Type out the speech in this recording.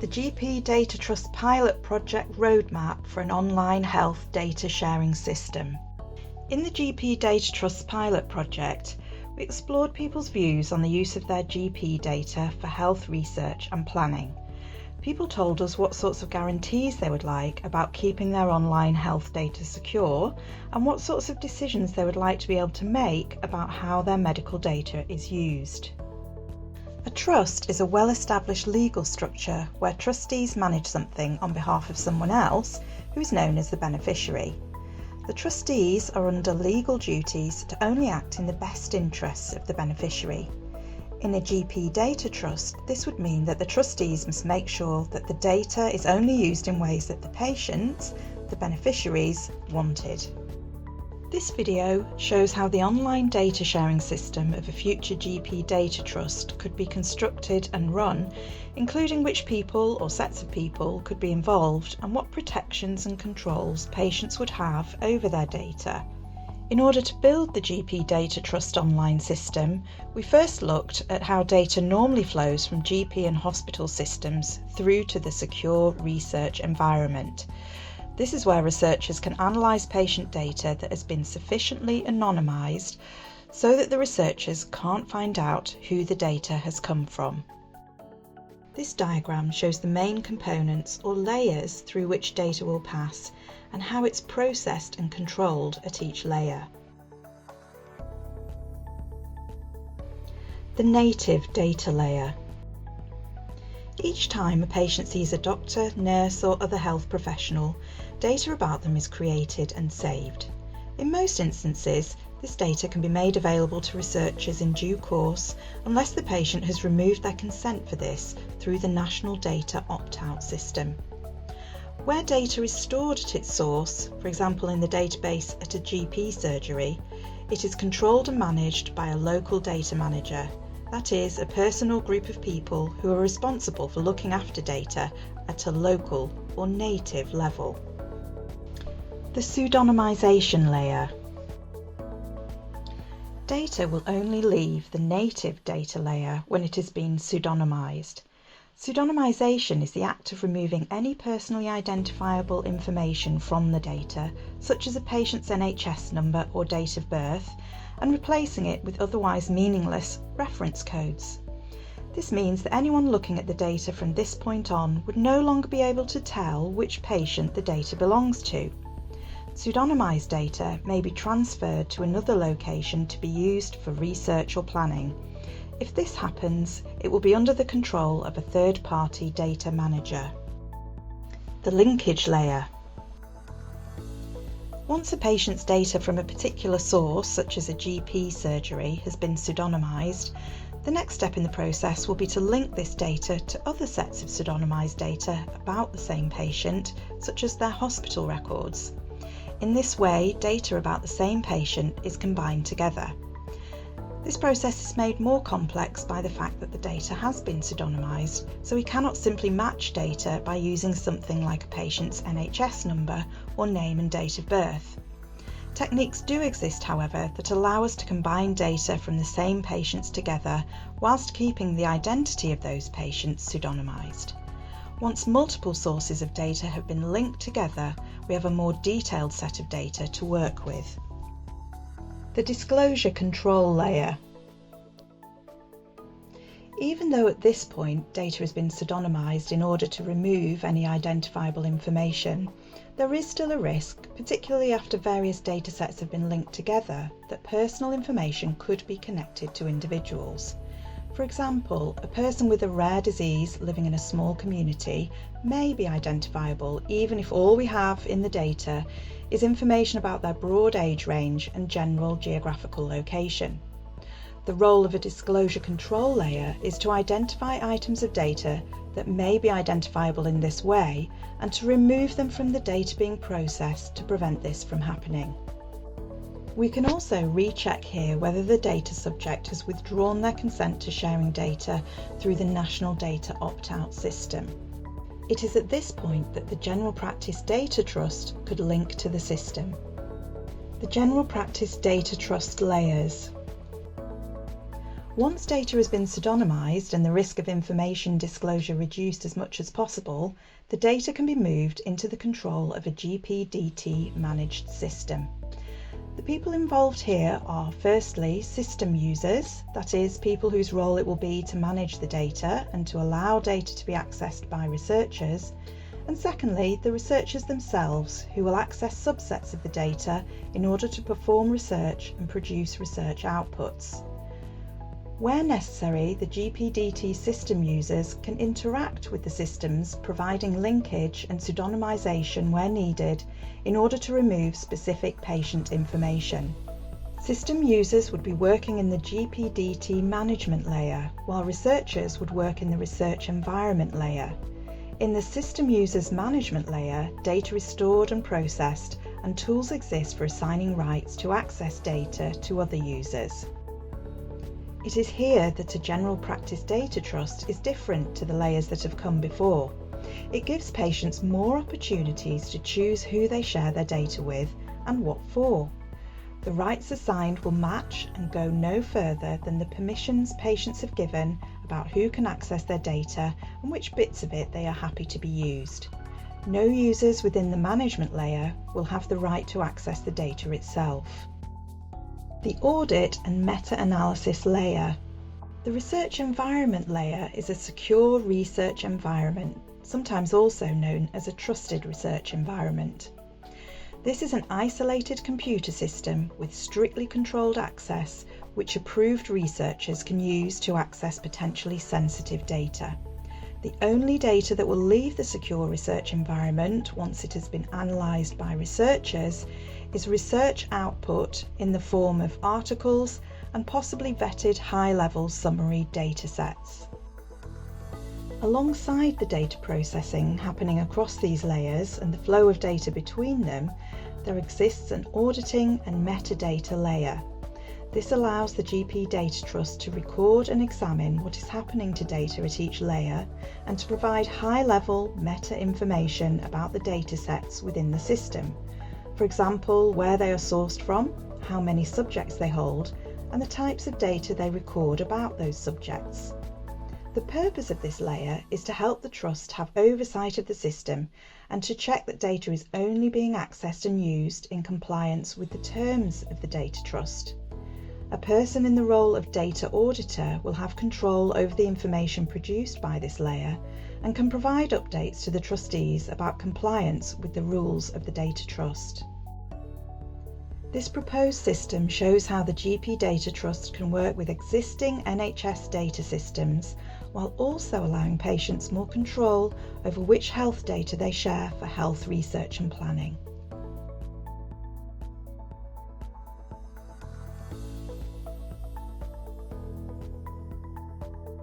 The GP Data Trust pilot project roadmap for an online health data sharing system. In the GP Data Trust pilot project, we explored people's views on the use of their GP data for health research and planning. People told us what sorts of guarantees they would like about keeping their online health data secure and what sorts of decisions they would like to be able to make about how their medical data is used. A trust is a well-established legal structure where trustees manage something on behalf of someone else who is known as the beneficiary. The trustees are under legal duties to only act in the best interests of the beneficiary. In a GP data trust, this would mean that the trustees must make sure that the data is only used in ways that the patients, the beneficiaries, wanted. This video shows how the online data sharing system of a future GP data trust could be constructed and run, including which people or sets of people could be involved and what protections and controls patients would have over their data. In order to build the GP Data Trust online system, we first looked at how data normally flows from GP and hospital systems through to the secure research environment. This is where researchers can analyse patient data that has been sufficiently anonymised so that the researchers can't find out who the data has come from. This diagram shows the main components or layers through which data will pass and how it's processed and controlled at each layer. The native data layer. Each time a patient sees a doctor, nurse or other health professional, data about them is created and saved. In most instances, this data can be made available to researchers in due course unless the patient has removed their consent for this through the National Data Opt-out system. Where data is stored at its source, for example in the database at a GP surgery, it is controlled and managed by a local data manager. That is, a person or group of people who are responsible for looking after data at a local or native level. The pseudonymisation layer. Data will only leave the native data layer when it has been pseudonymised. Pseudonymisation is the act of removing any personally identifiable information from the data, such as a patient's NHS number or date of birth, and replacing it with otherwise meaningless reference codes. This means that anyone looking at the data from this point on would no longer be able to tell which patient the data belongs to. Pseudonymised data may be transferred to another location to be used for research or planning. If this happens, it will be under the control of a third-party data manager. The linkage layer. Once a patient's data from a particular source, such as a GP surgery, has been pseudonymised, the next step in the process will be to link this data to other sets of pseudonymised data about the same patient, such as their hospital records. In this way, data about the same patient is combined together. This process is made more complex by the fact that the data has been pseudonymised, so we cannot simply match data by using something like a patient's NHS number or name and date of birth. Techniques do exist, however, that allow us to combine data from the same patients together whilst keeping the identity of those patients pseudonymised. Once multiple sources of data have been linked together, we have a more detailed set of data to work with. The disclosure control layer. Even though at this point data has been pseudonymised in order to remove any identifiable information, there is still a risk, particularly after various data sets have been linked together, that personal information could be connected to individuals. For example, a person with a rare disease living in a small community may be identifiable even if all we have in the data is information about their broad age range and general geographical location. The role of a disclosure control layer is to identify items of data that may be identifiable in this way and to remove them from the data being processed to prevent this from happening. We can also recheck here whether the data subject has withdrawn their consent to sharing data through the National Data Opt-out system. It is at this point that the General Practice Data Trust could link to the system. The General Practice Data Trust layers. Once data has been pseudonymised and the risk of information disclosure reduced as much as possible, the data can be moved into the control of a GPDT managed system. The people involved here are firstly system users, that is, people whose role it will be to manage the data and to allow data to be accessed by researchers, and secondly, the researchers themselves, who will access subsets of the data in order to perform research and produce research outputs. Where necessary, the GPDT system users can interact with the systems, providing linkage and pseudonymization where needed in order to remove specific patient information. System users would be working in the GPDT management layer, while researchers would work in the research environment layer. In the system users management layer, data is stored and processed, and tools exist for assigning rights to access data to other users. It is here that a general practice data trust is different to the layers that have come before. It gives patients more opportunities to choose who they share their data with and what for. The rights assigned will match and go no further than the permissions patients have given about who can access their data and which bits of it they are happy to be used. No users within the management layer will have the right to access the data itself. The audit and meta-analysis layer. The research environment layer is a secure research environment, sometimes also known as a trusted research environment. This is an isolated computer system with strictly controlled access which approved researchers can use to access potentially sensitive data. The only data that will leave the secure research environment once it has been analysed by researchers is research output in the form of articles and possibly vetted high-level summary data sets. Alongside the data processing happening across these layers and the flow of data between them, there exists an auditing and metadata layer. This allows the GP Data Trust to record and examine what is happening to data at each layer and to provide high-level meta information about the data sets within the system. For example, where they are sourced from, how many subjects they hold, and the types of data they record about those subjects. The purpose of this layer is to help the Trust have oversight of the system and to check that data is only being accessed and used in compliance with the terms of the Data Trust. A person in the role of data auditor will have control over the information produced by this layer and can provide updates to the trustees about compliance with the rules of the Data Trust. This proposed system shows how the GP Data Trust can work with existing NHS data systems while also allowing patients more control over which health data they share for health research and planning.